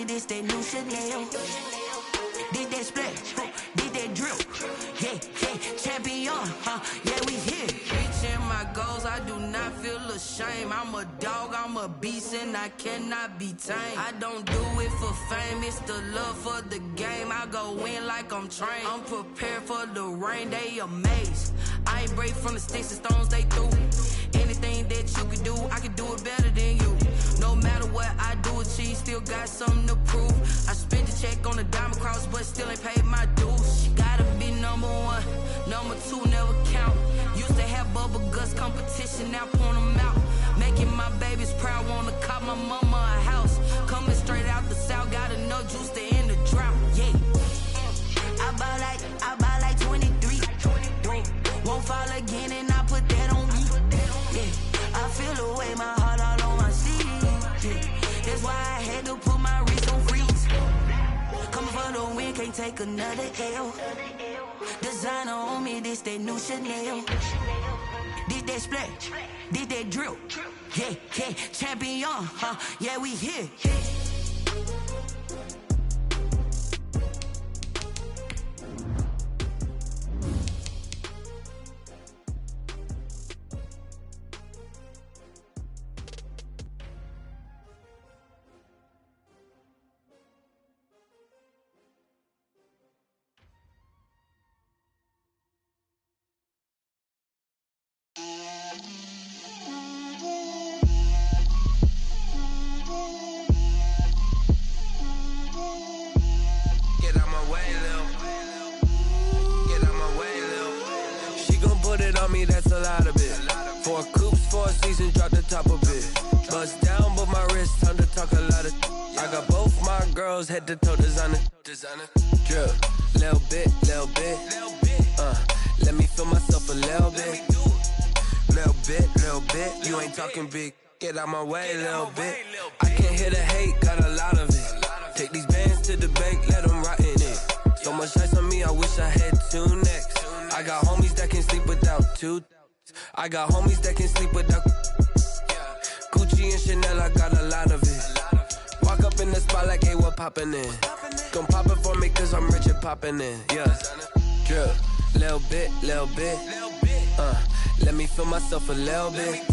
This that new Chanel. Did that splash, did that drip. Yeah, champion, yeah, we here. Reaching my goals, I do not feel ashamed. I'm a dog, I'm a beast, and I cannot be tamed. I don't do it for fame, it's the love for the game. I go in like I'm trained. I'm prepared for the rain, they amazed. I ain't break from the sticks and stones they threw. Anything that you can do, I can do it better than you. No matter what I do achieve, still got something to prove. I spent the check on the diamond cross, but still ain't paid my dues. She gotta be number one, number two never count. Used to have bubble guts competition, now point them out. Making my babies proud, wanna cop my mama a house. Coming straight out the south, got enough juice to end the drought. Yeah, I buy like 23. Won't fall again, and I put that on me. Yeah, I feel the way, my heart all on my sleeve. Yeah, that's why I had to put my wrist on freeze. Coming for the win, can't take another L. Designer on me, this that new Chanel. Did that splash, did that drip. Yeah, champion, yeah, we here. That's a lot of it. 4 coops, 4 seasons, drop the top of it. Bust down, but my wrist, time to talk a lot of. I got both my girls, head to toe designer. Drip, little bit. Let me feel myself a little bit. Little bit. You ain't talking big. Get out my way, little bit. I can't hear the hate, got a lot of it. Take these bands to the bank, let them rot in it. So much ice on me, I wish I had 2 necks. I got homies that can sleep without 2. I got homies that can sleep without Gucci and Chanel, I got a lot of it. Walk up in the spot like, hey, what poppin' in? Gon' pop it for me cause I'm rich and poppin' in, yeah. Drip, little bit. Let me feel myself a little bit.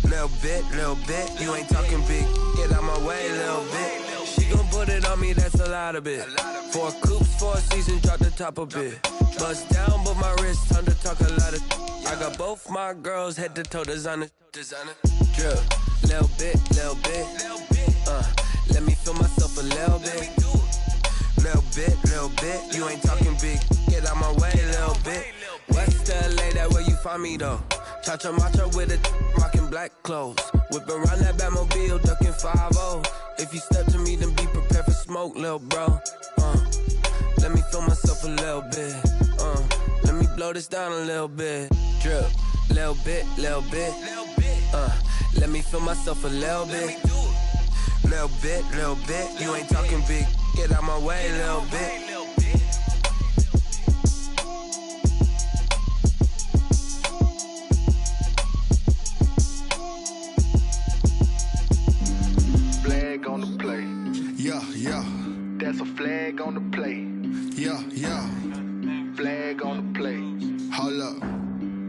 Little bit. You ain't talking big, get out my way, little bit. She gon' put it on me, that's a lot of it. 4 coops, 4 seasons, drop the top of it. Bust down, but my wrist, time to talk a lot of. I got both my girls, head to toe designer. Drip, little bit. Let me feel myself a little bit. Little bit. You ain't talking big, get out my way, little bit. West LA, that where you find me though. Cha-cha matcha with a rockin' black clothes. Whippin' around that Batmobile, duckin' 5-0. If you step to me, then be prepared for smoke, lil' bro. Let me feel myself a little bit. Let me blow this down a little bit. Drip, little bit. Let me feel myself a little bit. Little bit. You ain't talking big. Get out my way, little bit. Flag on the play. Yeah. That's a flag on the play. Yeah. Flag on the play. Hold up.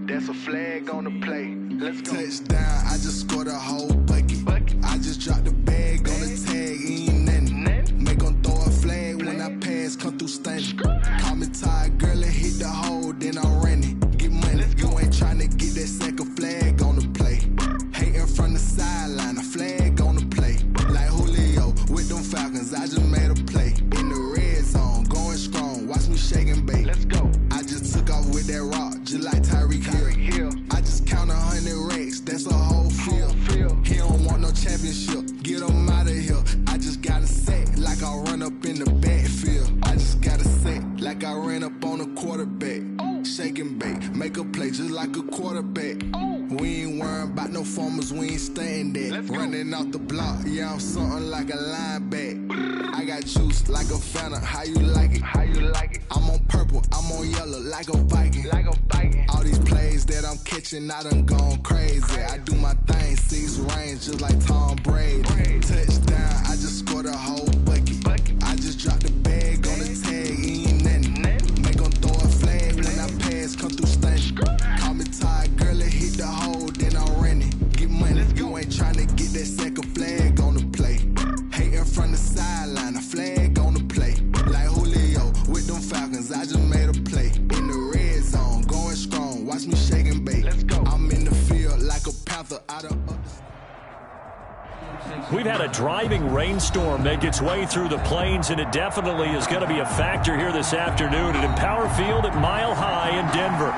That's a flag on the play. Let's go. Touchdown, I just scored a whole bucket. I just dropped the bag on the tag, ain't nothing. Make 'em throw a flag when I pass, come through stunning. Call me tired, girl, and hit the hole, then I ran it. Get money, you ain't tryna get that second flag on the play. Hating from the sideline, a flag on the play. Like Julio with them Falcons, I just made a play. In the red zone, going strong, watch me shake and bake. Let's go. I just took off with that rock, just like Tyreek Hill. I just count 100 racks, that's a whole field. He don't want no championship, get him out of here. I just got a set, like I run up in the backfield. I just got a set, like I ran up on a quarterback. Shake and bake, make a play just like a quarterback. We ain't worrying about no formers, we ain't staying there. Running off the block, yeah, I'm something like a linebacker. I got I choose like a Fanta. How you like it? How you like it? I'm on purple, I'm on yellow, like a Viking. Like a Viking. All these plays that I'm catching, I done gone crazy. I do my thing, 6 range, just like Tom Brady. Touchdown, I just scored a whole bucket. I just dropped the bag on the tag, ain't nothing. Make 'em throw a flag when I pass, come through stunning. Call me tired, girl, it hit the hole, then I'm running. Get money, you ain't tryna get that second flag on the play. Hating from the sideline, a flag on the play. Like Julio with them Falcons, I just made a play. In the red zone, going strong, watch me shake and bake. Let's go. I'm in the field like a panther out of... We've had a driving rainstorm make its way through the plains, and it definitely is going to be a factor here this afternoon at Empower Field at Mile High in Denver.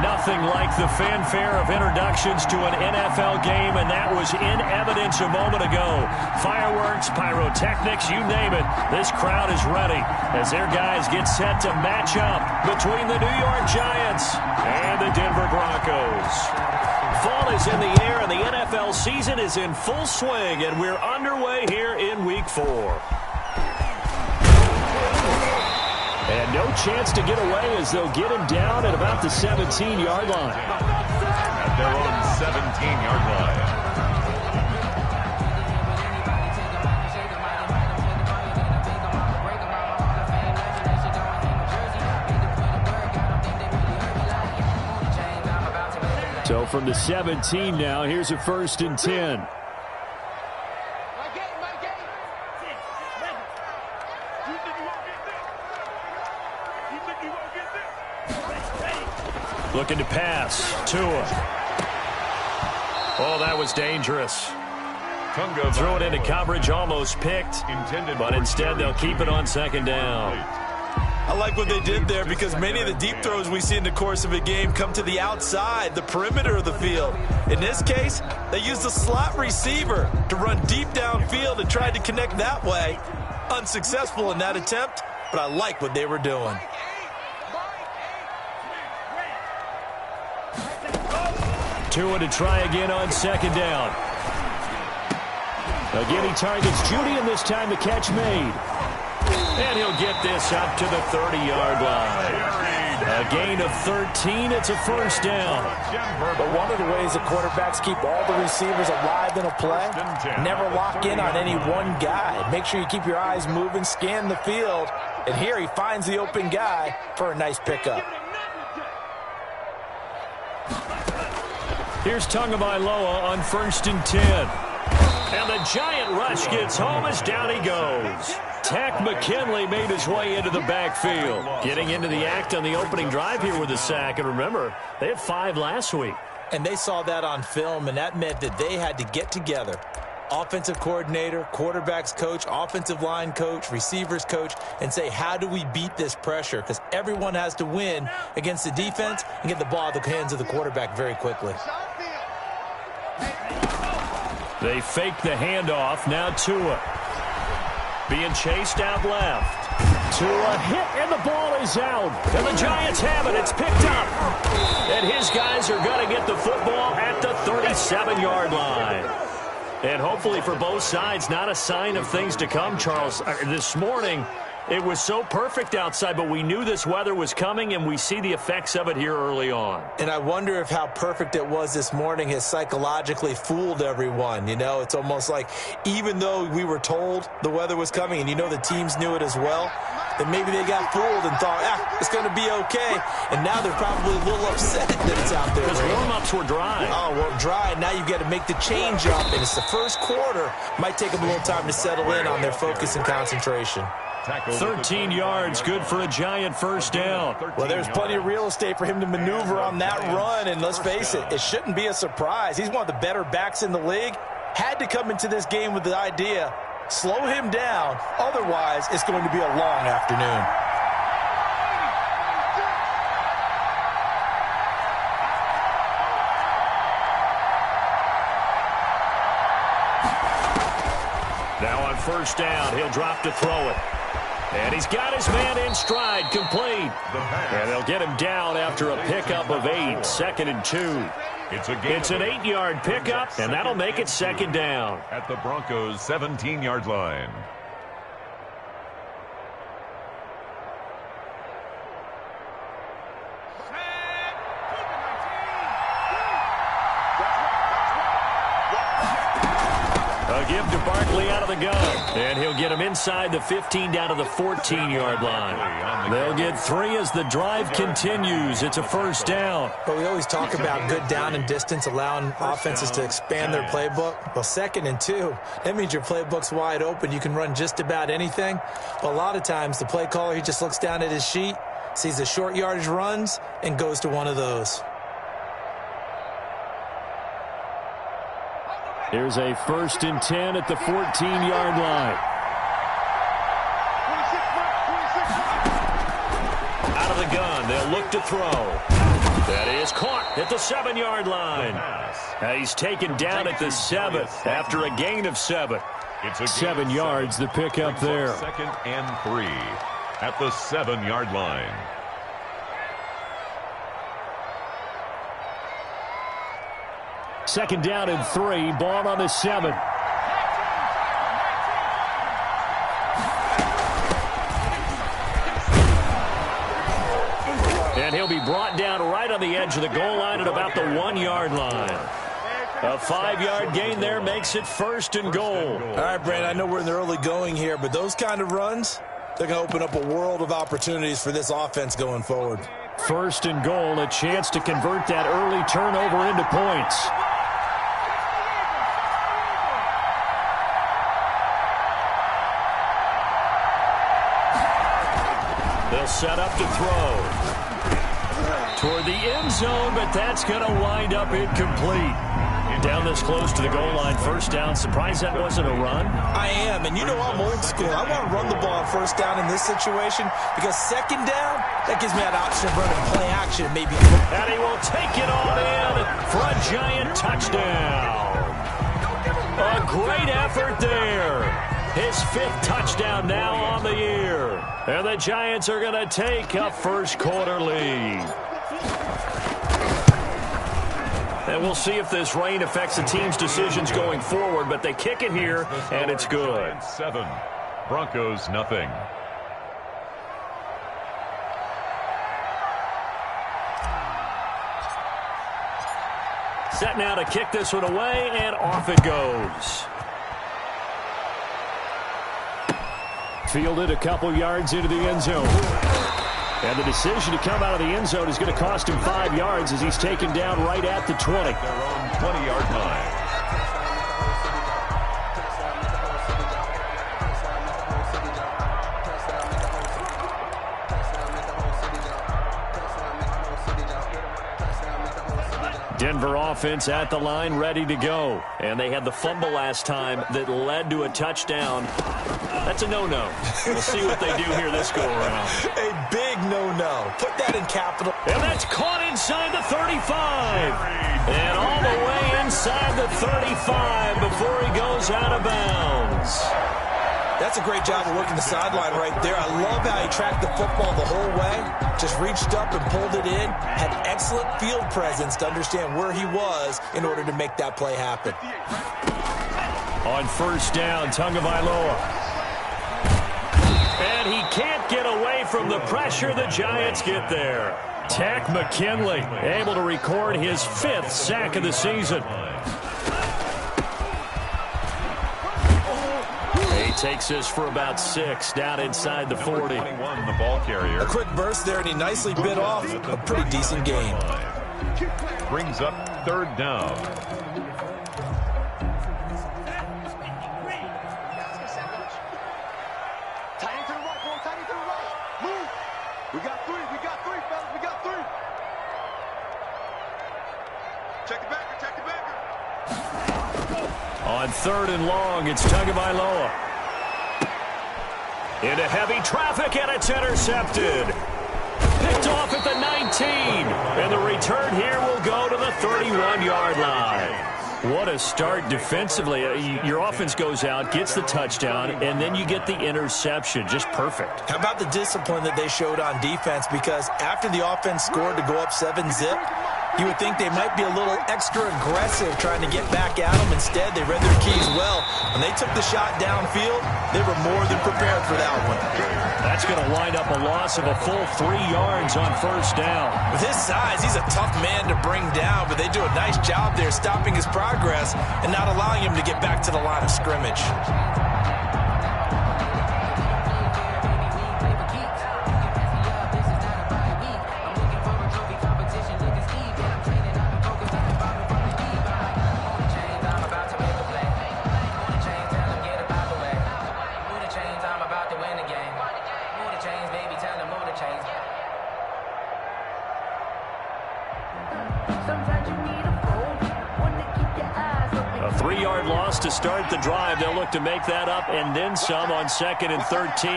Nothing like the fanfare of introductions to an NFL game, and that was in evidence a moment ago. Fireworks, pyrotechnics, you name it. This crowd is ready as their guys get set to match up between the New York Giants and the Denver Broncos. Fall is in the air, and the NFL season is in full swing, and we're underway here in Week 4. And no chance to get away as they'll get him down at about the 17-yard line. At their own 17-yard line. So from the 17 now, here's a 1st and 10. Looking to pass. Tua. Oh, that was dangerous. Throw it into coverage, almost picked. But instead, they'll keep it on 2nd down. I like what they did there because many of the deep throws we see in the course of a game come to the outside, the perimeter of the field. In this case, they used the slot receiver to run deep downfield and tried to connect that way. Unsuccessful in that attempt, but I like what they were doing. Tua to try again on 2nd down. Again, he targets Judy, and this time the catch made. And he'll get this up to the 30-yard line. A gain of 13. It's a 1st down. But one of the ways the quarterbacks keep all the receivers alive in a play, never lock in on any one guy. Make sure you keep your eyes moving, scan the field. And here he finds the open guy for a nice pickup. Here's Tagovailoa on 1st and 10. And the giant rush gets home as down he goes. Takk McKinley made his way into the backfield. Getting into the act on the opening drive here with a sack. And remember, they had 5 last week. And they saw that on film, and that meant that they had to get together. Offensive coordinator, quarterbacks coach, offensive line coach, receivers coach, and say, how do we beat this pressure? Because everyone has to win against the defense and get the ball out of the hands of the quarterback very quickly. They fake the handoff. Now Tua. Being chased out left. Tua hit, and the ball is out. And the Giants have it. It's picked up. And his guys are going to get the football at the 37-yard line. And hopefully for both sides, not a sign of things to come, Charles. This morning, it was so perfect outside, but we knew this weather was coming, and we see the effects of it here early on. And I wonder if how perfect it was this morning has psychologically fooled everyone. You know, it's almost like even though we were told the weather was coming, and you know the teams knew it as well, then maybe they got fooled and thought, it's going to be okay. And now they're probably a little upset that it's out there. Because warm-ups were dry. Oh, well, dry. Now you've got to make the change up, and it's the first quarter. Might take them a little time to settle in on their focus and concentration. 13 yards, good for a Giant 1st down. Well, there's plenty of real estate for him to maneuver on that run, and let's face it, it shouldn't be a surprise. He's one of the better backs in the league. Had to come into this game with the idea, slow him down, otherwise it's going to be a long afternoon. Now on 1st down, he'll drop to throw it. And he's got his man in stride, complete. And they'll get him down after a pickup of 8, 2nd and 2. It's an 8-yard pickup, and that'll make it 2nd down. At the Broncos' 17-yard line. A give to Barkley out of the gun. And he'll get him inside the 15 down to the 14-yard line. They'll get 3 as the drive continues. It's a first down. But we always talk about good down and distance, allowing offenses to expand their playbook. Well, 2nd and 2, that means your playbook's wide open. You can run just about anything. But a lot of times, the play caller, he just looks down at his sheet, sees the short yardage runs, and goes to one of those. Here's a 1st and 10 at the 14-yard line. Out of the gun, they'll look to throw. That is caught at the 7-yard line. He's taken down at the 7 after a gain of 7. It's 7 yards, the pickup there. 2nd and 3 at the 7-yard line. Second down and 3, ball on the 7. And he'll be brought down right on the edge of the goal line at about the 1-yard line. A 5-yard gain there makes it 1st and goal. All right, Brandon, I know we're in the early going here, but those kind of runs, they're going to open up a world of opportunities for this offense going forward. 1st and goal, a chance to convert that early turnover into points. They'll set up to throw toward the end zone, but that's going to wind up incomplete. Down this close to the goal line, 1st down. Surprised that wasn't a run? I am, and you know I'm old school. I want to run the ball on 1st down in this situation because 2nd down, that gives me that option of running play action maybe. And he will take it all in for a giant touchdown. A great effort there. His 5th touchdown now on the year. And the Giants are going to take a first-quarter lead. And we'll see if this rain affects the team's decisions going forward, but they kick it here, and it's good. 7, Broncos nothing. Set now to kick this one away, and off it goes. Fielded a couple yards into the end zone. And the decision to come out of the end zone is going to cost him 5 yards as he's taken down right at the 20. Their own 20-yard line. Denver offense at the line, ready to go. And they had the fumble last time that led to a touchdown. That's a no-no. We'll see what they do here this go-around. A big no-no. Put that in capital. And that's caught inside the 35. And all the way inside the 35 before he goes out of bounds. That's a great job of working the sideline right there. I love how he tracked the football the whole way. Just reached up and pulled it in. Had excellent field presence to understand where he was in order to make that play happen. On 1st down, Tagovailoa. And he can't get away from the pressure. The Giants get there. Takk McKinley able to record his 5th sack of the season. He takes this for about 6 down inside the 40. 21, the ball carrier. A quick burst there, and he nicely bit off a pretty decent gain. Brings up 3rd down. On 3rd and long, it's Tagovailoa. Into heavy traffic, and it's intercepted. Picked off at the 19. And the return here will go to the 31-yard line. What a start defensively. Your offense goes out, gets the touchdown, and then you get the interception. Just perfect. How about the discipline that they showed on defense? Because after the offense scored to go up 7-zip, you would think they might be a little extra aggressive trying to get back at them. Instead, they read their keys well. When they took the shot downfield, they were more than prepared for that one. That's going to wind up a loss of a full 3 yards on first down. With his size, he's a tough man to bring down, but they do a nice job there stopping his progress and not allowing him to get back to the line of scrimmage. A 3-yard loss to start the drive. They'll look to make that up and then some on 2nd and 13.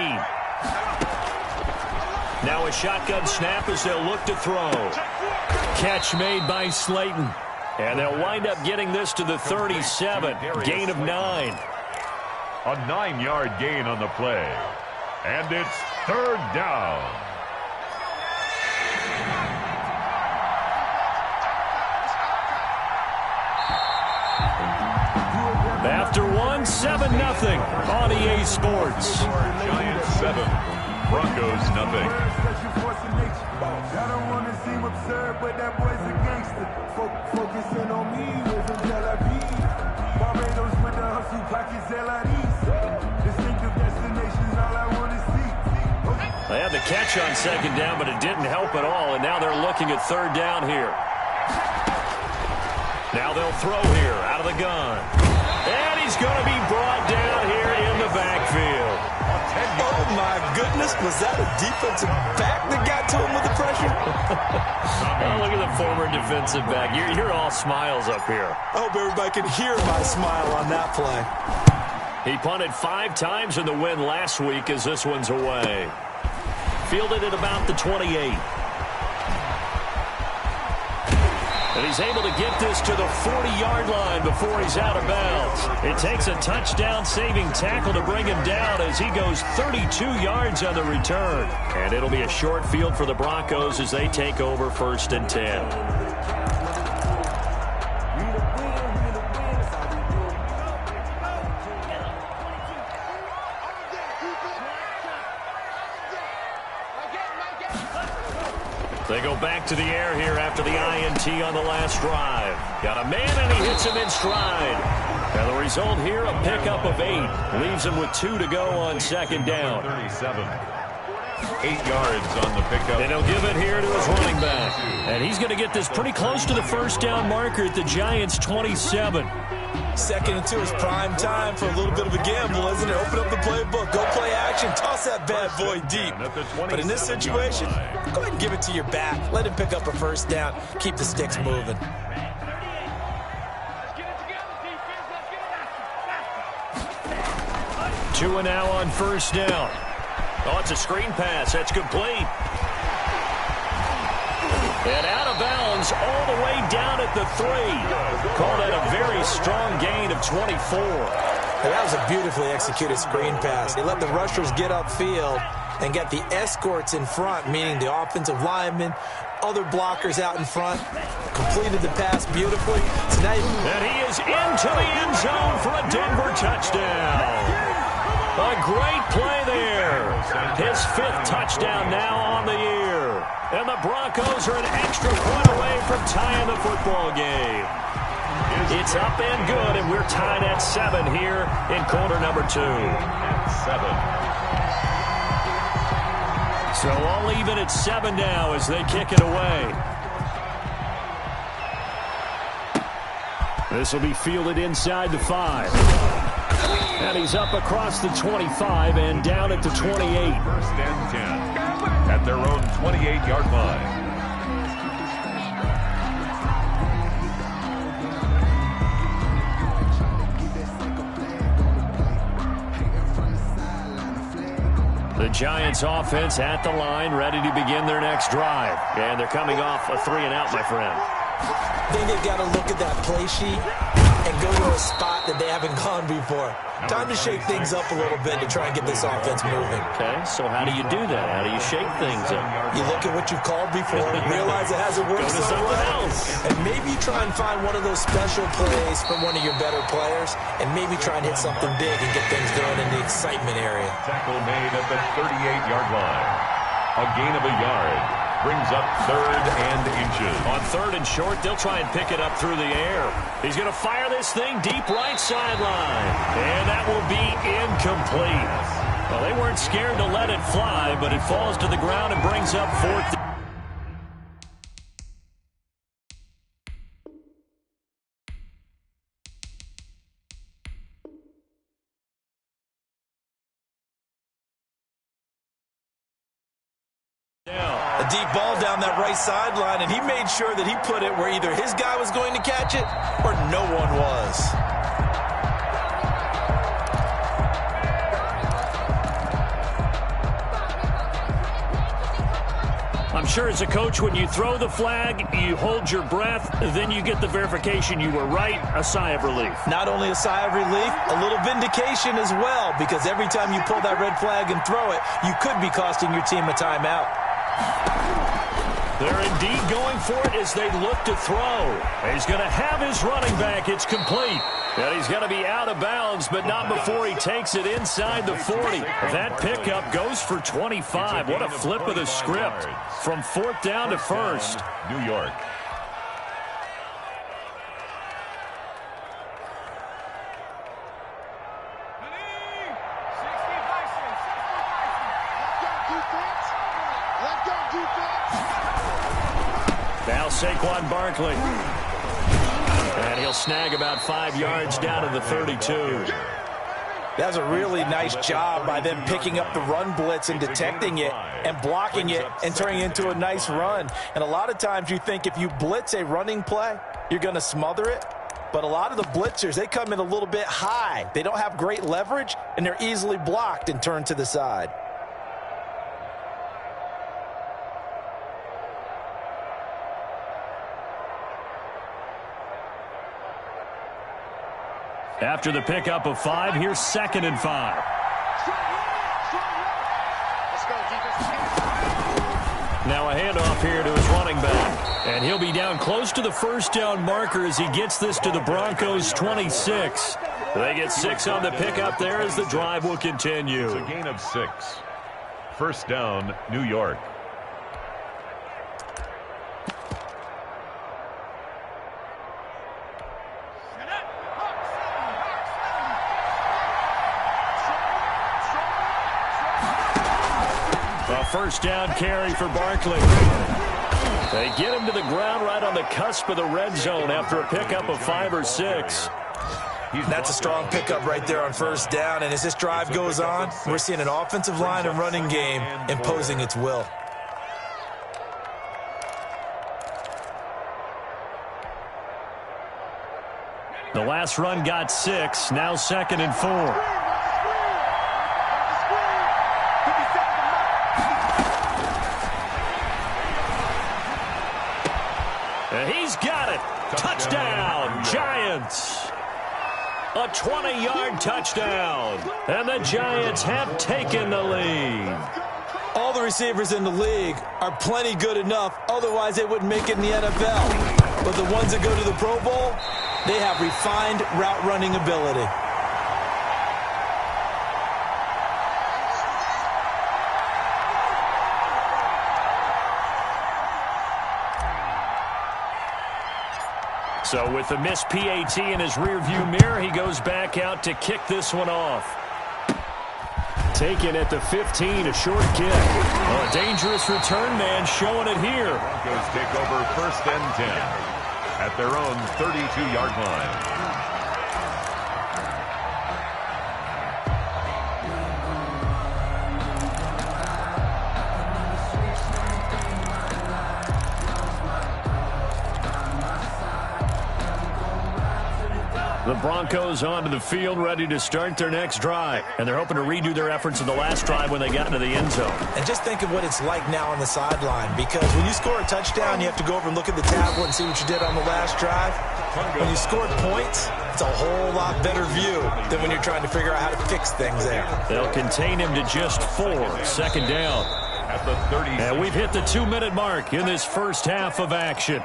Now a shotgun snap as they'll look to throw. Catch made by Slayton. And they'll wind up getting this to the 37. Gain of 9. A 9-yard gain on the play. And it's 3rd down. After 1, 7-0 on EA Sports. Giants 7, Broncos nothing. I don't want to seem absurd, but that boy's a gangster. Focusing on me, live in Tel Aviv. Barbados with the hustle, pockets LIDs. Distinctive destinations, all I want to see. They had the catch on 2nd down, but it didn't help at all, and now they're looking at 3rd down here. Now they'll throw here out of the gun. And he's going to be brought down here in the backfield. Oh, my goodness. Was that a defensive back that got to him with the pressure? Oh, look at the former defensive back. You're all smiles up here. I hope everybody can hear my smile on that play. He punted 5 times in the win last week as this one's away. Fielded at about the 28. And he's able to get this to the 40-yard line before he's out of bounds. It takes a touchdown-saving tackle to bring him down as he goes 32 yards on the return. And it'll be a short field for the Broncos as they take over 1st and 10. They go back to the air here after the INT on the last drive. Got a man, and he hits him in stride. And the result here, a pickup of 8. Leaves him with 2 to go on 2nd down. 37. 8 yards on the pickup. And he'll give it here to his running back. And he's going to get this pretty close to the 1st down marker at the Giants' 27. 2nd and 2 is prime time for a little bit of a gamble, isn't it? Open up the playbook, go play action, toss that bad boy deep. But in this situation, go ahead and give it to your back. Let him pick up a 1st down. Keep the sticks moving. Two and now on 1st down. Oh, it's a screen pass. That's complete. And out of bounds all the way down at the 3. Call that a very strong gain of 24. And that was a beautifully executed screen pass. They let the rushers get upfield and get the escorts in front, meaning the offensive linemen, other blockers out in front. Completed the pass beautifully. So now and he is into the end zone for a Denver touchdown. A great play there. His 5th touchdown now on the year. And the Broncos are an extra point away from tying the football game. It's up and good, and we're tied at 7 here in quarter number 2. 7. So all even at 7 now as they kick it away. This will be fielded inside the 5. And he's up across the 25 and down at the 28. 1st and 10 at their own 28-yard line. The Giants offense at the line, ready to begin their next drive. And they're coming off a 3-and-out, my friend. I think they've got to look at that play sheet and go to a spot that they haven't gone before. Time to shake things up a little bit to try and get this offense moving. Okay, so how do you do that? How do you shake things up? You look at what you've called before, realize it hasn't worked so well, and maybe try and find one of those special plays from one of your better players, and maybe try and hit something big and get things going in the excitement area. Tackle made at the 38-yard line. A gain of a yard. Brings up 3rd and inches. On 3rd and short, they'll try and pick it up through the air. He's going to fire this thing deep right sideline. And that will be incomplete. Well, they weren't scared to let it fly, but it falls to the ground and brings up 4th. A deep ball down that right sideline, and he made sure that he put it where either his guy was going to catch it or no one was. I'm sure as a coach, when you throw the flag, you hold your breath, then you get the verification you were right, a sigh of relief. Not only a sigh of relief, a little vindication as well, because every time you pull that red flag and throw it, you could be costing your team a timeout. They're indeed going for it as they look to throw. He's going to have his running back. It's complete. And he's going to be out of bounds, but not before he takes it inside the 40. That pickup goes for 25. What a flip of the script from 4th down to 1st. New York. Now Saquon Barkley. And he'll snag about 5 yards down to the 32. That's a really nice job by them picking up the run blitz and detecting it and blocking it and turning it into a nice run. And a lot of times you think if you blitz a running play, you're going to smother it. But a lot of the blitzers, they come in a little bit high. They don't have great leverage, and they're easily blocked and turned to the side. After the pickup of 5, here's 2nd and 5. Now a handoff here to his running back. And he'll be down close to the 1st down marker as he gets this to the Broncos' 26. They get 6 on the pickup there as the drive will continue. It's a gain of 6. 1st down, New York. A 1st down carry for Barkley. They get him to the ground right on the cusp of the red zone after a pickup of 5 or 6. That's a strong pickup right there on 1st down, and as this drive goes on, we're seeing an offensive line and running game imposing its will. The last run got 6, now 2nd and 4. He's got it. Touchdown, Giants. A 20-yard touchdown. And the Giants have taken the lead. All the receivers in the league are plenty good enough. Otherwise, they wouldn't make it in the NFL. But the ones that go to the Pro Bowl, they have refined route running ability. So with the missed PAT in his rearview mirror, he goes back out to kick this one off. Taken at the 15, a short kick. Oh, a dangerous return man showing it here. Broncos take over 1st and 10 at their own 32-yard line. The Broncos onto the field, ready to start their next drive. And they're hoping to redo their efforts in the last drive when they got into the end zone. And just think of what it's like now on the sideline, because when you score a touchdown, you have to go over and look at the tablet and see what you did on the last drive. When you score points, That's a whole lot better view than when you're trying to figure out how to fix things there. They'll contain him to just 4. Second down. At the 30. And we've hit the 2-minute mark in this first half of action.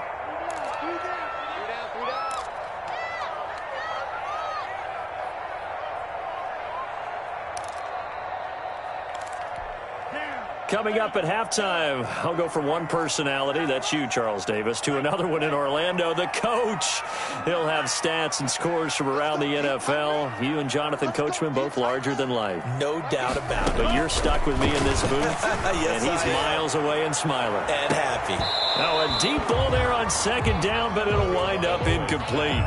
Coming up at halftime, I'll go from one personality, that's you, Charles Davis, to another one in Orlando, the coach. He'll have stats and scores from around the NFL. You and Jonathan Coachman, both larger than life. No doubt about it. But you're stuck with me in this booth, yes, and he's miles away and smiling. And happy. Now a deep ball there on second down, but it'll wind up incomplete.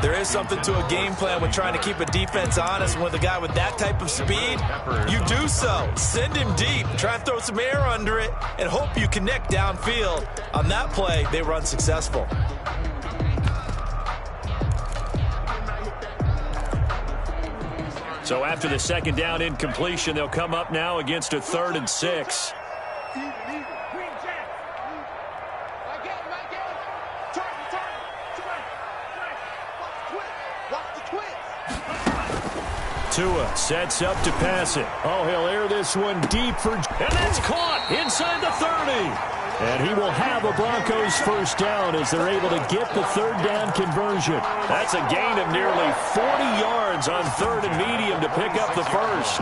There is something to a game plan when trying to keep a defense honest. With a guy with that type of speed, you do so. Send him deep. Try and throw some air under it and hope you connect downfield. On that play, they run successful. So after the second down incompletion, they'll come up now against a 3rd and 6. Tua sets up to pass it. Oh, he'll air this one deep for... And that's caught inside the 30. And he will have a Broncos first down as they're able to get the 3rd down conversion. That's a gain of nearly 40 yards on 3rd and medium to pick up the first.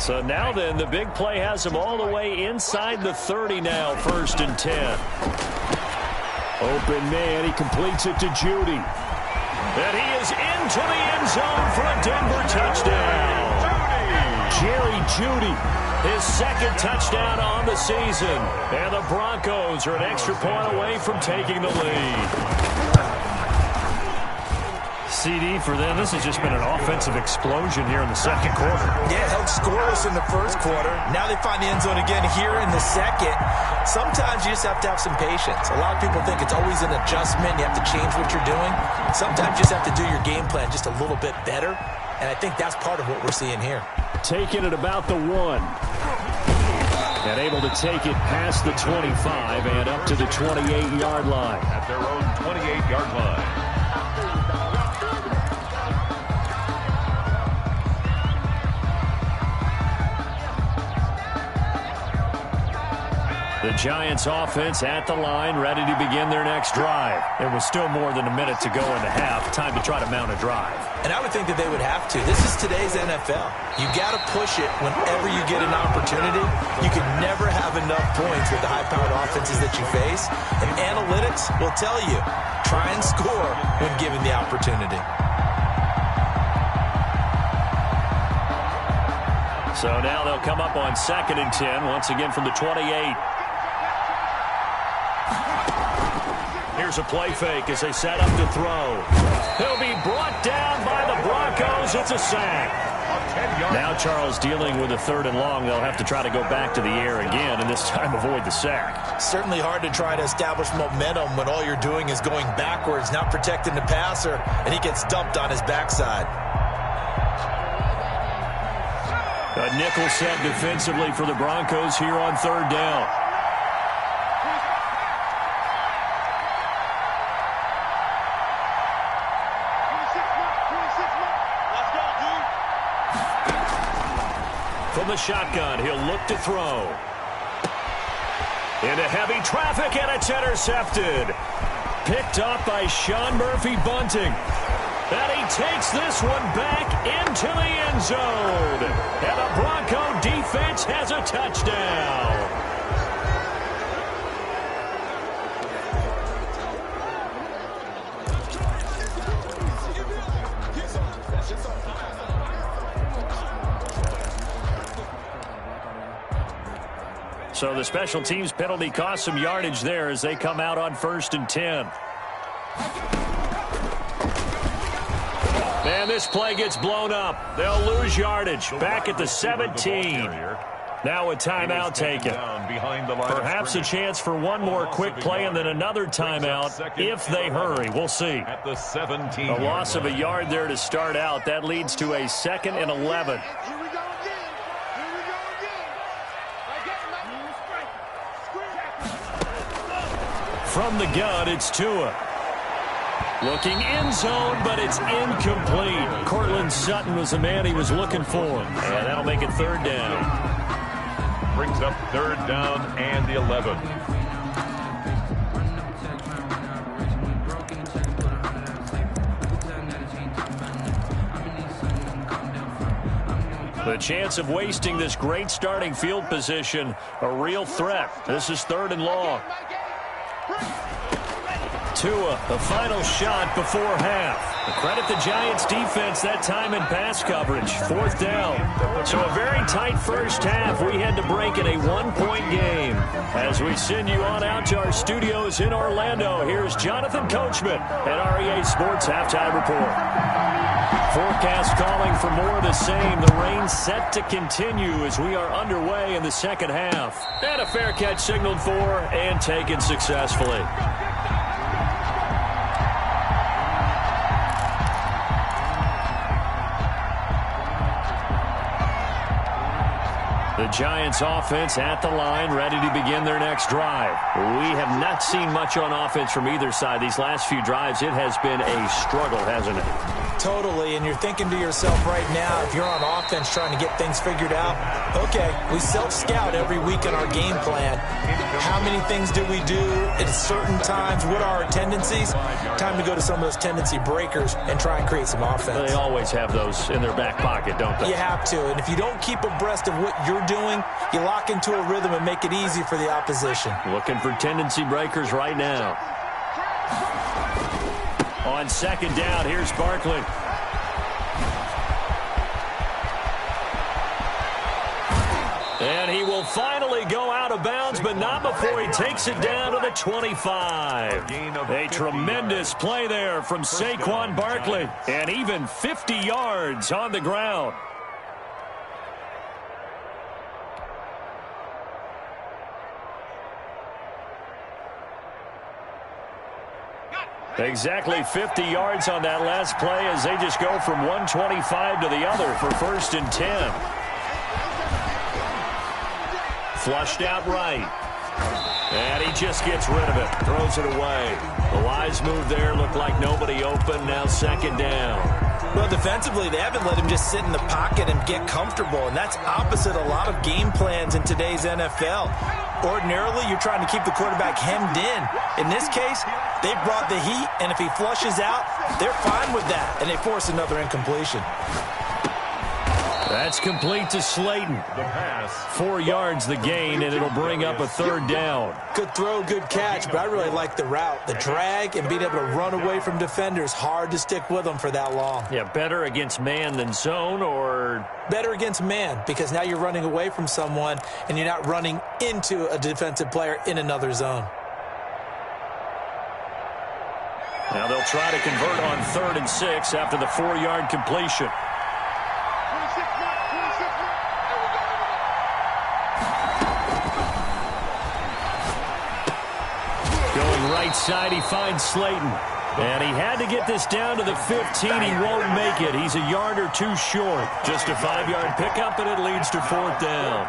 So now then, the big play has him all the way inside the 30 now, 1st and 10. Open man, he completes it to Jeudy. And he is into the end zone for a Denver touchdown. Jerry Jeudy, his 2nd touchdown on the season. And the Broncos are an extra point away from taking the lead. CD for them. This has just been an offensive explosion here in the second quarter. Yeah, held scoreless in the first quarter. Now they find the end zone again here in the second. Sometimes you just have to have some patience. A lot of people think it's always an adjustment. You have to change what you're doing. Sometimes you just have to do your game plan just a little bit better. And I think that's part of what we're seeing here. Taking it about the 1. And able to take it past the 25 and up to the 28-yard line. At their own 28-yard line. The Giants offense at the line, ready to begin their next drive. There was still more than a minute to go in the half. Time to try to mount a drive. And I would think that they would have to. This is today's NFL. You got to push it whenever you get an opportunity. You can never have enough points with the high-powered offenses that you face. And analytics will tell you, try and score when given the opportunity. So now they'll come up on 2nd and 10, once again from the 28. Here's a play fake as they set up to throw. He'll be brought down by the Broncos. It's a sack. Now Charles dealing with a 3rd and long. They'll have to try to go back to the air again and this time avoid the sack. Certainly hard to try to establish momentum when all you're doing is going backwards, not protecting the passer, and he gets dumped on his backside. A nickel set defensively for the Broncos here on 3rd down. From the shotgun, he'll look to throw. Into heavy traffic, and it's intercepted. Picked up by Sean Murphy-Bunting. And he takes this one back into the end zone. And the Bronco defense has a touchdown. So the special teams penalty cost some yardage there as they come out on 1st and 10. And this play gets blown up. They'll lose yardage. Back at the 17. Now a timeout taken. Perhaps a chance for one more quick play and then another timeout if they hurry. We'll see. At the 17. A loss of a yard there to start out. That leads to a 2nd and 11. From the gun, it's Tua. Looking end zone, but it's incomplete. Cortland Sutton was the man he was looking for. And that'll make it 3rd down. Brings up 3rd down and the 11. The chance of wasting this great starting field position, a real threat. This is 3rd and long. Tua, the final shot before half. Credit the Giants defense that time in pass coverage. 4th down. So a very tight first half. We had to break in a 1-point game. As we send you on out to our studios in Orlando, here's Jonathan Coachman at REA Sports Halftime Report. Forecast calling for more of the same. The rain set to continue as we are underway in the 2nd half. And a fair catch signaled for and taken successfully. The Giants offense at the line, ready to begin their next drive. We have not seen much on offense from either side. These last few drives, it has been a struggle, hasn't it? Totally, and you're thinking to yourself right now, if you're on offense trying to get things figured out, okay, we self-scout every week in our game plan. How many things do we do at certain times? What are our tendencies? Time to go to some of those tendency breakers and try and create some offense. They always have those in their back pocket, don't they? You have to, and if you don't keep abreast of what you're doing, you lock into a rhythm and make it easy for the opposition. Looking for tendency breakers right now. On 2nd down, here's Barkley. And he will finally go out of bounds, but not before he takes it down to the 25. A tremendous play there from Saquon Barkley, and even 50 yards on the ground. Exactly 50 yards on that last play as they just go from 125 to the other for 1st and 10. Flushed out right. And he just gets rid of it. Throws it away. The wise move there. Looked like nobody open. Now 2nd down. Well, defensively, they haven't let him just sit in the pocket and get comfortable, and that's opposite a lot of game plans in today's NFL. Ordinarily, you're trying to keep the quarterback hemmed in. In this case, they brought the heat, and if he flushes out, they're fine with that, and they force another incompletion. That's complete to Slayton. The pass. 4 yards the gain, and it'll bring up a 3rd down. Good throw, good catch, but I really like the route. The drag and being able to run away from defenders, hard to stick with them for that long. Yeah, better against man than zone, or? Better against man, because now you're running away from someone, and you're not running into a defensive player in another zone. Now they'll try to convert on 3rd and 6 after the 4-yard completion. Right side, he finds Slayton. And he had to get this down to the 15. He won't make it. He's a yard or two short. Just a 5-yard pickup, and it leads to 4th down.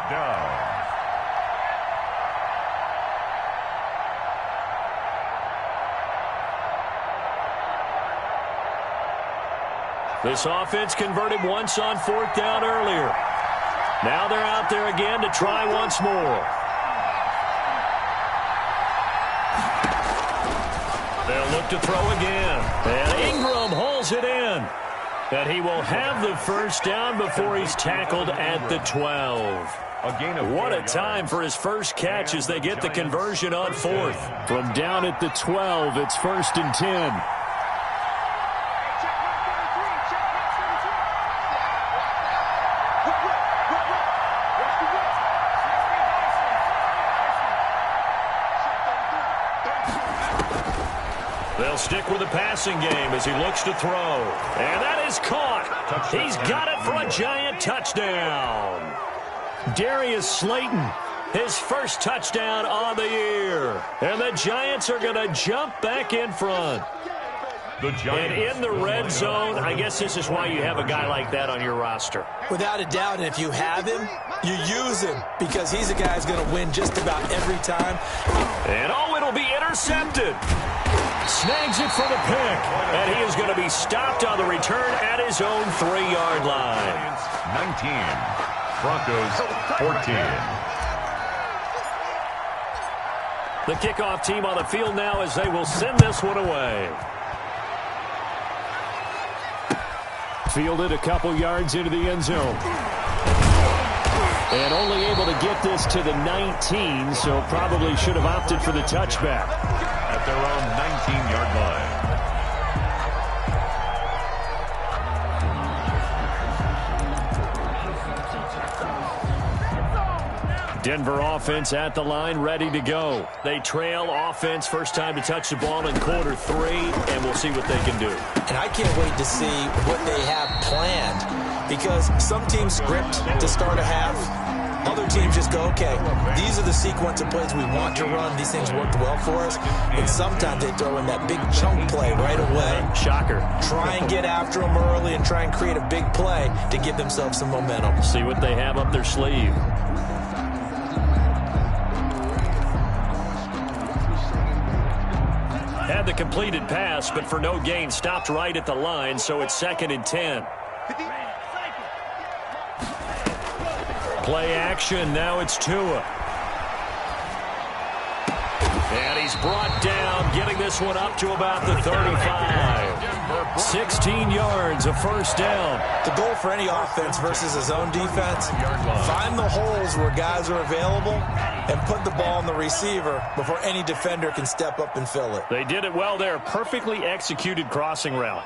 This offense converted once on 4th down earlier. Now they're out there again to try once more. They'll look to throw again. And Ingram hauls it in. And he will have the 1st down before he's tackled at the 12. What a time for his first catch as they get the conversion on 4th. From down at the 12, it's 1st and 10. They'll stick with the passing game as he looks to throw. And that is caught. He's got it for a Giant touchdown. Darius Slayton, his first touchdown on the year. And the Giants are going to jump back in front. And in the red zone, I guess this is why you have a guy like that on your roster. Without a doubt, and if you have him, you use him because he's a guy who's going to win just about every time. And it'll be intercepted. Snags it for the pick. And he is going to be stopped on the return at his own 3-yard line. 19, Broncos 14. The kickoff team on the field now as they will send this one away. Fielded a couple yards into the end zone. And only able to get this to the 19, so probably should have opted for the touchback. At their own 19-yard line. Denver offense at the line, ready to go. They trail offense, first time to touch the ball in quarter 3, and we'll see what they can do. And I can't wait to see what they have planned because some teams script to start a half. Other teams just go, okay, these are the sequence of plays we want to run. These things worked well for us. And sometimes they throw in that big chunk play right away. Shocker. Try and get after them early and try and create a big play to give themselves some momentum. See what they have up their sleeve. Had the completed pass, but for no gain, stopped right at the line, so it's 2nd and 10. Play action, now it's Tua. And he's brought down, getting this one up to about the 35. 16 yards, a first down. The goal for any offense versus a zone defense, find the holes where guys are available and put the ball on the receiver before any defender can step up and fill it. They did it well there. Perfectly executed crossing route.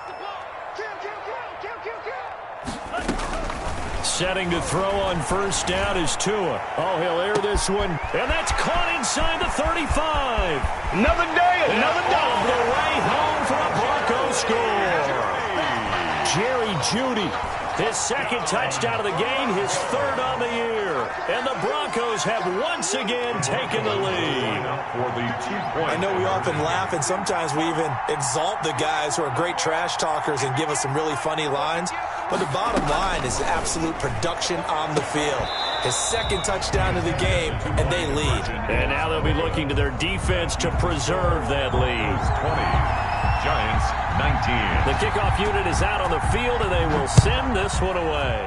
Setting to throw on first down is Tua. Oh, he'll air this one. And that's caught inside the 35. Another day, another all the way home for a Broncos score. Jerry Jeudy, his 2nd touchdown of the game, his 3rd on the year. And the Broncos have once again taken the lead. I know we often laugh and sometimes we even exalt the guys who are great trash talkers and give us some really funny lines. But the bottom line is absolute production on the field. His 2nd touchdown of the game, and they lead. And now they'll be looking to their defense to preserve that lead. 20, Giants 19. The kickoff unit is out on the field, and they will send this one away.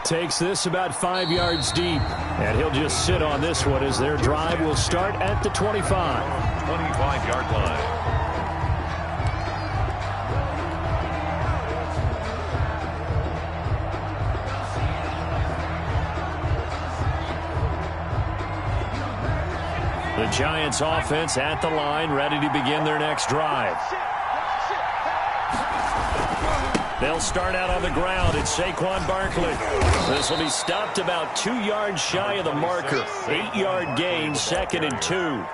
Takes this about 5 yards deep, and he'll just sit on this one as their drive will start at the 25. 25-yard line. The Giants offense at the line, ready to begin their next drive. They'll start out on the ground. It's Saquon Barkley. This will be stopped about 2 yards shy of the marker. 8-yard gain, 2nd and 2.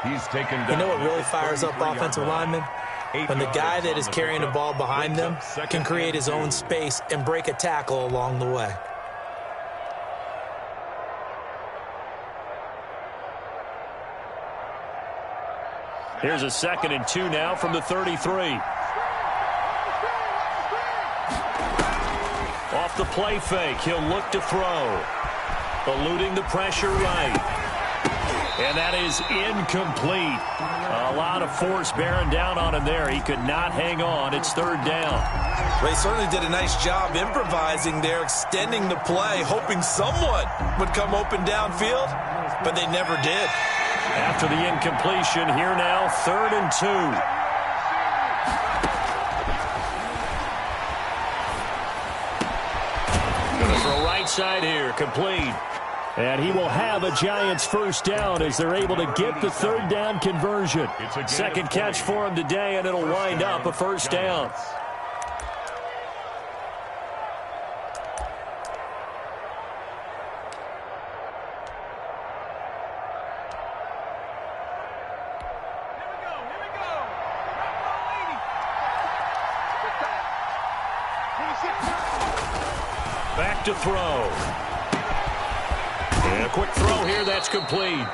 He's taken down. You know what really fires up offensive linemen? When the guy that is carrying the ball behind them can create his own space and break a tackle along the way. Here's a 2nd and 2 now from the 33. Off the play fake, he'll look to throw. Eluding the pressure right. And that is incomplete. A lot of force bearing down on him there. He could not hang on. It's 3rd down. They certainly did a nice job improvising there, extending the play, hoping someone would come open downfield, but they never did. After the incompletion, here now, 3rd and 2. Going to throw right side here, complete. And he will have a Giants first down as they're able to get the 3rd down conversion. 2nd catch for him today, and it'll wind up a first down. Back to throw. And a quick throw here. That's complete.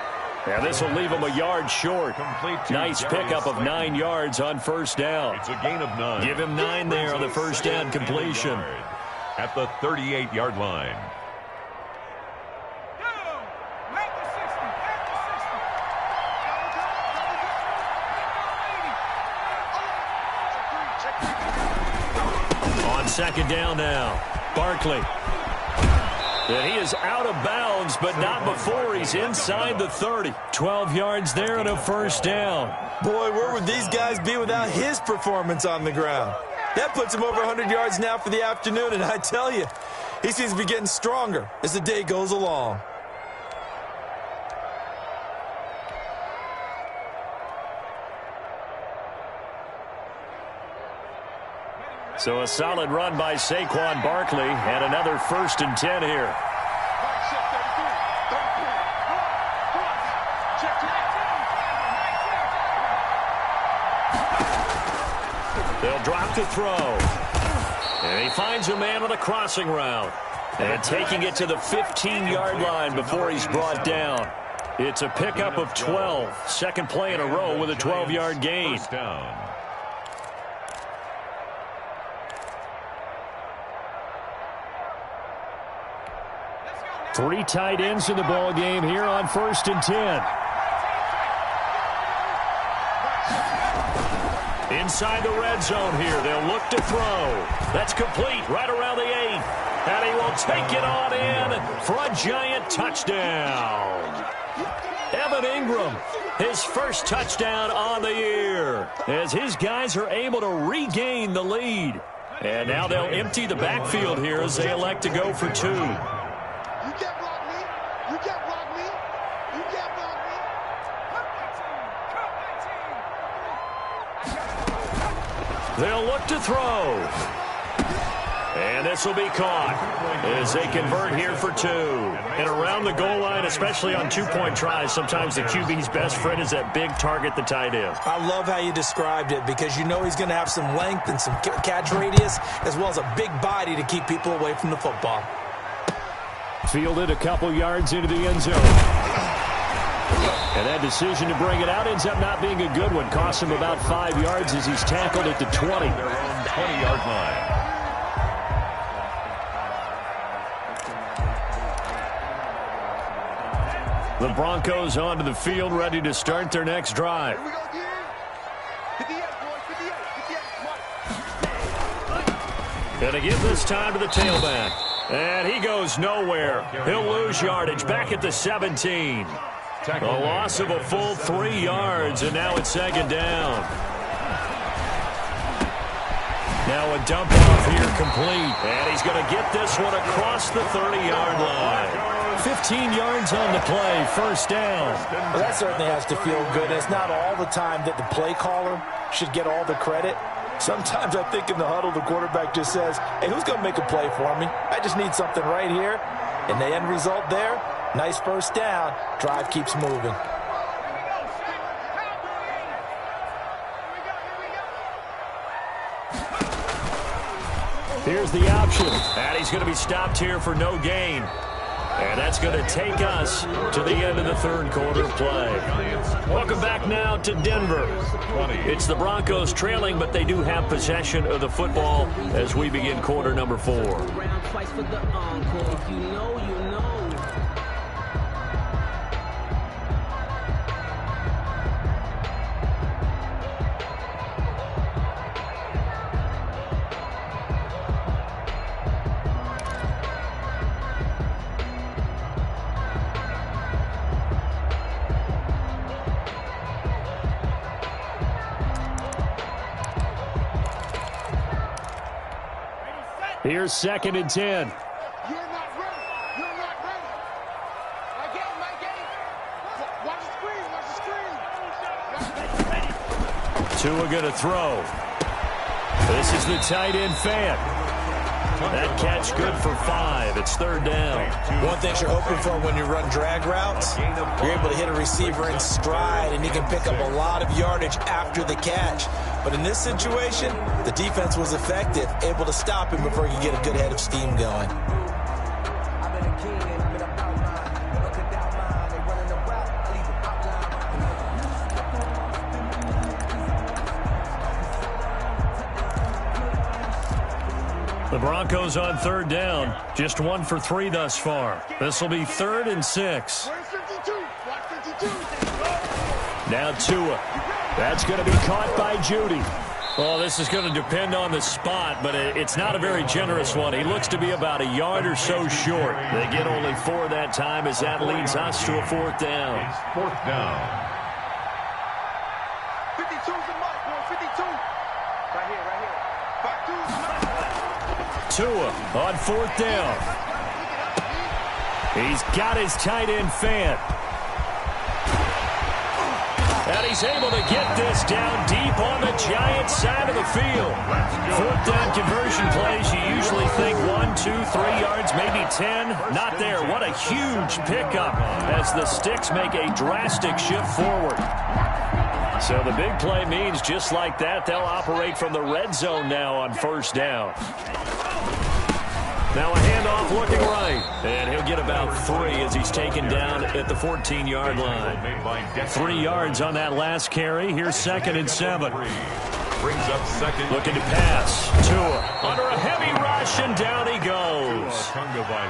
And this will leave him a yard short. Nice pickup of 9 yards on first down. It's a gain of 9. Give him 9 there on the first down completion. At the 38-yard line. On second down now, Barkley. And he is out of bounds, but not before he's inside the 30. 12 yards there and a first down. Boy, where would these guys be without his performance on the ground? That puts him over 100 yards now for the afternoon, and I tell you, he seems to be getting stronger as the day goes along. So a solid run by Saquon Barkley, and another 1st and 10 here. They'll drop to throw. And he finds a man on the crossing route. And taking it to the 15-yard line before he's brought down. It's a pickup of 12. Second play in a row with a 12-yard gain. First down. Three tight ends in the ball game here on 1st and 10. Inside the red zone here. They'll look to throw. That's complete right around the 8. And he will take it on in for a giant touchdown. Evan Ingram, his first touchdown on the year, as his guys are able to regain the lead. And now they'll empty the backfield here as they elect to go for 2. They'll look to throw. And this will be caught as they convert here for 2. And around the goal line, especially on two-point tries, sometimes the QB's best friend is that big target, the tight end. I love how you described it because you know he's going to have some length and some catch radius as well as a big body to keep people away from the football. Fielded a couple yards into the end zone. And that decision to bring it out ends up not being a good one. Costs him about 5 yards as he's tackled at the 20. Their own 20-yard line. The Broncos onto the field, ready to start their next drive. And to give this time to the tailback. And he goes nowhere. He'll lose yardage back at the 17. A loss of a full 3 yards, and now it's second down. Now a dump off here complete. And he's going to get this one across the 30-yard line. 15 yards on the play, first down. Well, that certainly has to feel good. It's not all the time that the play caller should get all the credit. Sometimes I think in the huddle, the quarterback just says, hey, who's going to make a play for me? I just need something right here. And the end result there, nice first down. Drive keeps moving. Here's the option. And he's going to be stopped here for no gain. And that's going to take us to the end of the third quarter play. Welcome back now to Denver. It's the Broncos trailing, but they do have possession of the football as we begin quarter number 4. Here's second and 10. You're not ready. You're not ready. My game. Watch the screen. Tua going to throw. This is the tight end fan. That catch good for 5. It's third down. One thing you're hoping for when you run drag routes, you're able to hit a receiver in stride, and he can pick up a lot of yardage after the catch. But in this situation, the defense was effective, able to stop him before he could get a good head of steam going. The Broncos on third down. Just 1 for 3 thus far. This will be 3rd and 6. Now Tua. That's going to be caught by Judy. Well, this is going to depend on the spot, but it's not a very generous one. He looks to be about a yard or so short. They get only 4 that time as that leads us to a 4th down. It's 4th down. 52's the mark, boy. 52. Right here. 52's the mark. Tua on 4th down. He's got his tight end fan. And he's able to get this down deep on the Giants side of the field. 4th down conversion plays, you usually think 1, 2, 3 yards, maybe 10. Not there. What a huge pickup as the Sticks make a drastic shift forward. So the big play means just like that, they'll operate from the red zone now on 1st down. Now a handoff looking right. And he'll get about 3 as he's taken down at the 14-yard line. 3 yards on that last carry. Here's 2nd and 7. Brings up 2nd. Looking to pass. Tua under a heavy rush, and down he goes.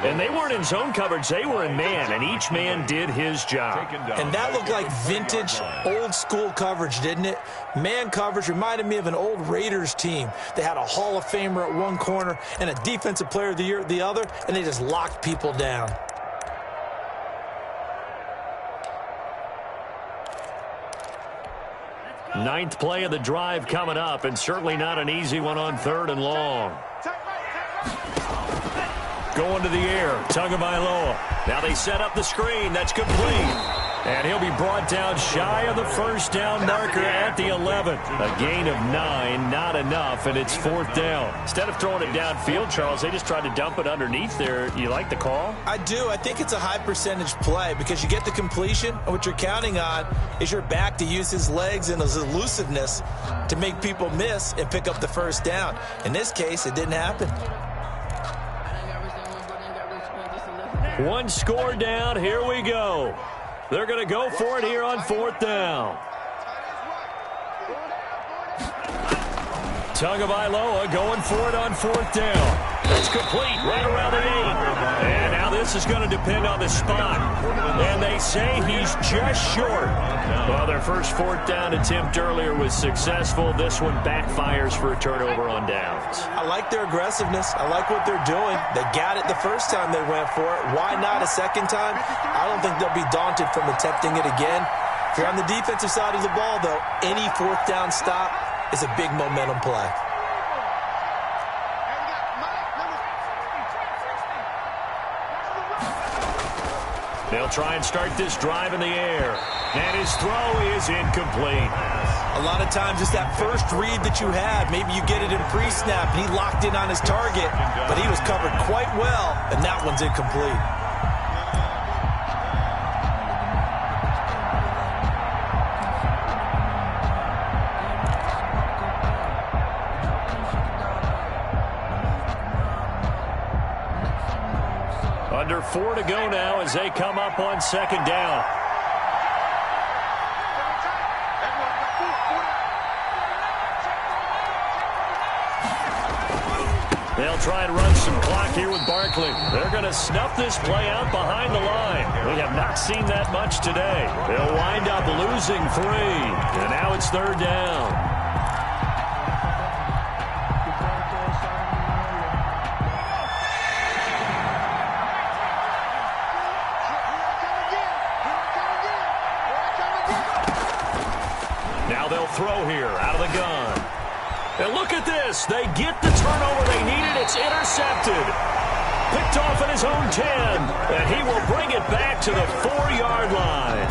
And they weren't in zone coverage. They were in man, and each man did his job. And that looked like vintage, old-school coverage, didn't it? Man coverage reminded me of an old Raiders team. They had a Hall of Famer at one corner and a Defensive Player of the Year at the other, and they just locked people down. Ninth play of the drive coming up, and certainly not an easy one on 3rd and long. Going to the air, Tagovailoa. Now they set up the screen. That's complete. And he'll be brought down shy of the 1st down marker at the 11. A gain of 9, not enough, and it's 4th down. Instead of throwing it downfield, Charles, they just tried to dump it underneath there. You like the call? I do. I think it's a high-percentage play because you get the completion, and what you're counting on is your back to use his legs and his elusiveness to make people miss and pick up the 1st down. In this case, it didn't happen. 1 score down. Here we go. They're going to go for it here on 4th down. Tagovailoa going for it on 4th down. That's complete right around the 8. And now this is going to depend on the spot. And they say he's just short. Well, their first 4th down attempt earlier was successful. This one backfires for a turnover on downs. I like their aggressiveness. I like what they're doing. They got it the first time they went for it. Why not a second time? I don't think they'll be daunted from attempting it again. If you're on the defensive side of the ball, though, any 4th down stop is a big momentum play. They'll try and start this drive in the air. And his throw is incomplete. A lot of times it's that first read that you had. Maybe you get it in pre-snap, and he locked in on his target, but he was covered quite well, and that one's incomplete. Under 4 to go now as they come up on 2nd down. They'll try and run some clock here with Barkley. They're going to snuff this play out behind the line. We have not seen that much today. They'll wind up losing 3. And now it's 3rd down. Throw here out of the gun. And look at this. They get the turnover they needed. It's intercepted. Picked off at his own 10. And he will bring it back to the 4-yard line.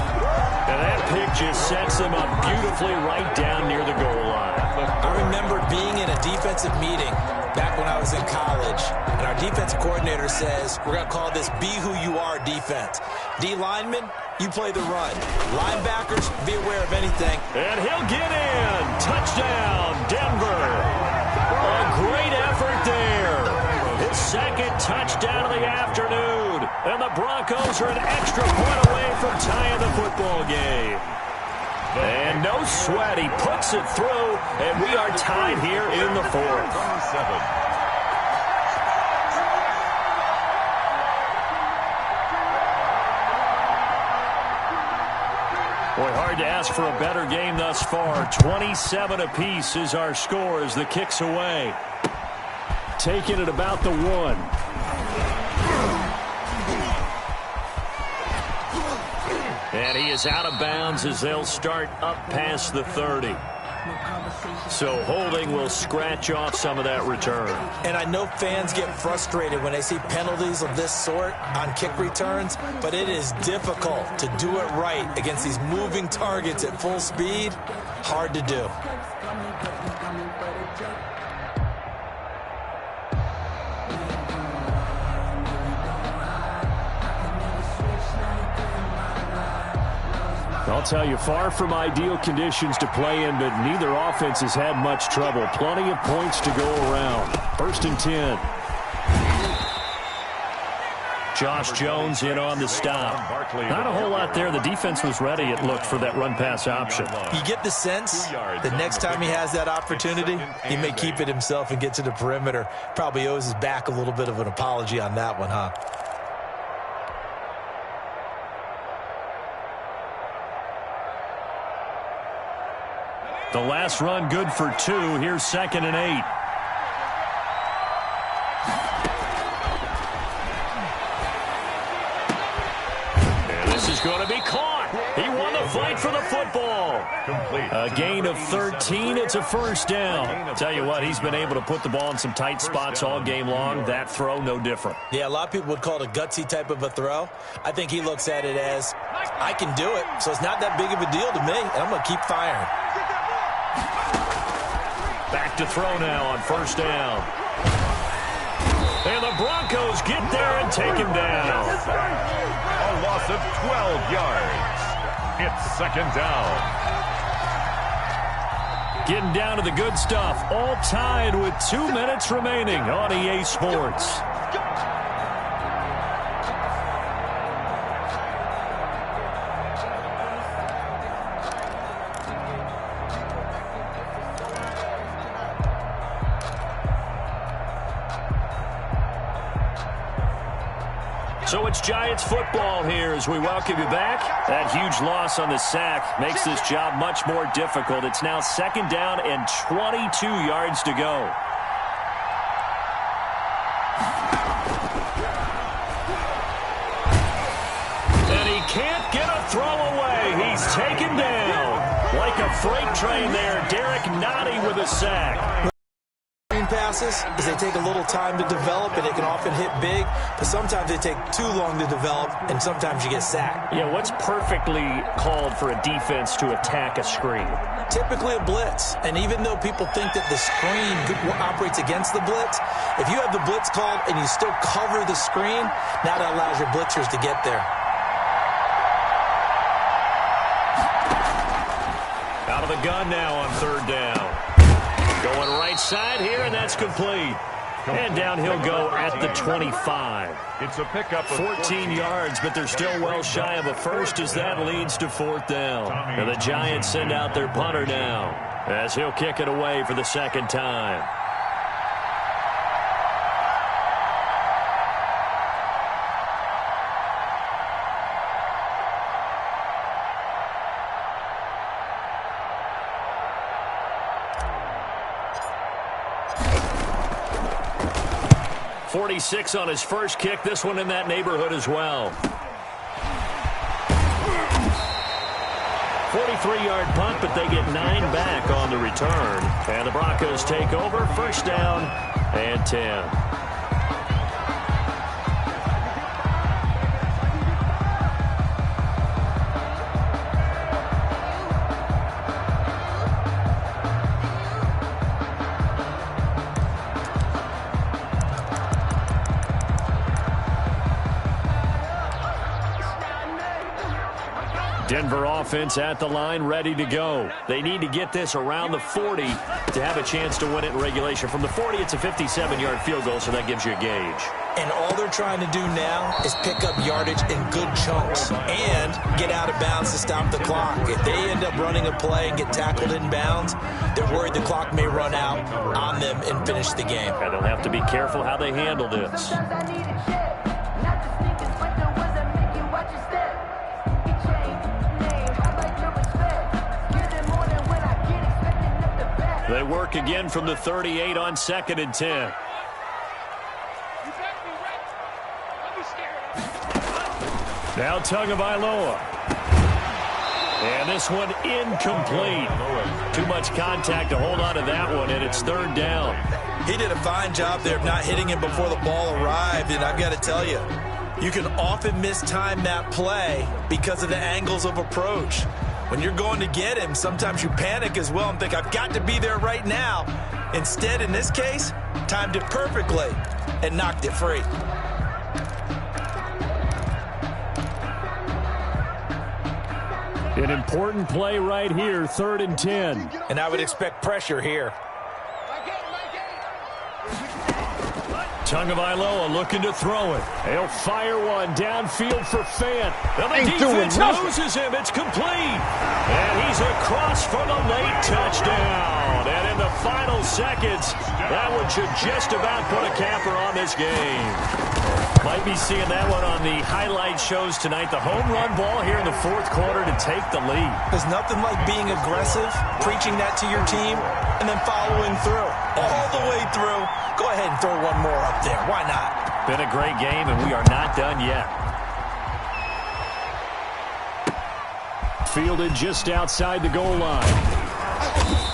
And that pick just sets them up beautifully right down near the goal line. I remember being in a defensive meeting back when I was in college, and our defensive coordinator says, we're going to call this be who you are defense. D linemen, you play the run. Linebackers, be aware of anything. And he'll get in. Touchdown, Denver. A great effort there. His second touchdown of the afternoon. And the Broncos are an extra point away from tying the football game. And no sweat. He puts it through, and we are tied here in the fourth. Boy, hard to ask for a better game thus far. 27 apiece is our score as the kick's away. Taking it about the 1. And he is out of bounds as they'll start up past the 30. So holding will scratch off some of that return. And I know fans get frustrated when they see penalties of this sort on kick returns, but it is difficult to do it right against these moving targets at full speed. Hard to do. I'll tell you, far from ideal conditions to play in, but neither offense has had much trouble. Plenty of points to go around. 1st and 10. Josh Jones in on the stop. Not a whole lot there. The defense was ready, it looked, for that run-pass option. You get the sense that next time he has that opportunity, he may keep it himself and get to the perimeter. Probably owes his back a little bit of an apology on that one, huh? The last run good for 2. Here's 2nd and 8. And this is going to be caught. He won the fight for the football. A gain of 13. It's a 1st down. Tell you what, he's been able to put the ball in some tight spots all game long. That throw, no different. Yeah, a lot of people would call it a gutsy type of a throw. I think he looks at it as, I can do it, so it's not that big of a deal to me, and I'm going to keep firing. Back to throw now on 1st down. And the Broncos get there and take him down. A loss of 12 yards. It's 2nd down. Getting down to the good stuff. All tied with 2 minutes remaining on EA Sports. So it's Giants football here as we welcome you back. That huge loss on the sack makes this job much more difficult. It's now 2nd down and 22 yards to go. And he can't get a throw away. He's taken down. Like a freight train there, Derek Nottie with a sack. Passes is they take a little time to develop, and it can often hit big, but sometimes they take too long to develop, and sometimes you get sacked. Yeah, what's perfectly called for a defense to attack a screen? Typically a blitz, and even though people think that the screen operates against the blitz, if you have the blitz called and you still cover the screen, now that allows your blitzers to get there. Out of the gun now on 3rd down. Going right side here, and that's complete. And down he'll go at the 25. It's a pickup of 14 yards, but they're still well shy of a first as that leads to 4th down. And the Giants send out their punter now as he'll kick it away for the 2nd time. .46 on his first kick. This one in that neighborhood as well. 43-yard punt, but they get 9 back on the return. And the Broncos take over. 1st down and 10. Denver offense at the line, ready to go. They need to get this around the 40 to have a chance to win it in regulation. From the 40, it's a 57-yard field goal, so that gives you a gauge. And all they're trying to do now is pick up yardage in good chunks and get out of bounds to stop the clock. If they end up running a play and get tackled in bounds, they're worried the clock may run out on them and finish the game. And they'll have to be careful how they handle this. They work again from the 38 on 2nd and 10. Now Tagovailoa. And this one incomplete. Too much contact to hold on to that one, and it's 3rd down. He did a fine job there of not hitting him before the ball arrived, and I've got to tell you, you can often mistime that play because of the angles of approach. When you're going to get him, sometimes you panic as well and think, I've got to be there right now. Instead, in this case, timed it perfectly and knocked it free. An important play right here, 3rd and 10. And I would expect pressure here. Tagovailoa looking to throw it. He'll fire one downfield for Fant. And the defense loses him. It's complete. And he's across for the late touchdown. And in the final seconds, that one should just about put a capper on this game. Might be seeing that one on the highlight shows tonight. The home run ball here in the 4th quarter to take the lead. There's nothing like being aggressive, preaching that to your team, and then following through. All the way through. Go ahead and throw one more up there. Why not? Been a great game, and we are not done yet. Fielded just outside the goal line.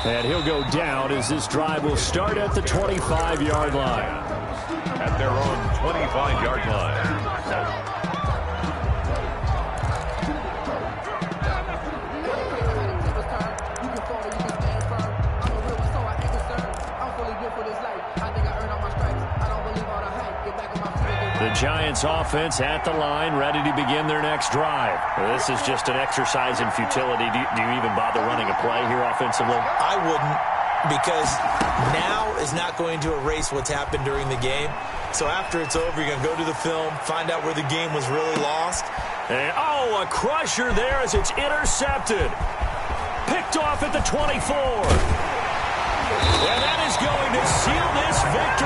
And he'll go down as this drive will start at the 25-yard line. At their own 25-yard line. The Giants offense at the line, ready to begin their next drive. This is just an exercise in futility. Do you even bother running a play here offensively? I wouldn't, because now is not going to erase what's happened during the game. So after it's over, you're going to go to the film, find out where the game was really lost. And, a crusher there as it's intercepted. Picked off at the 24. And that is going to seal this victory.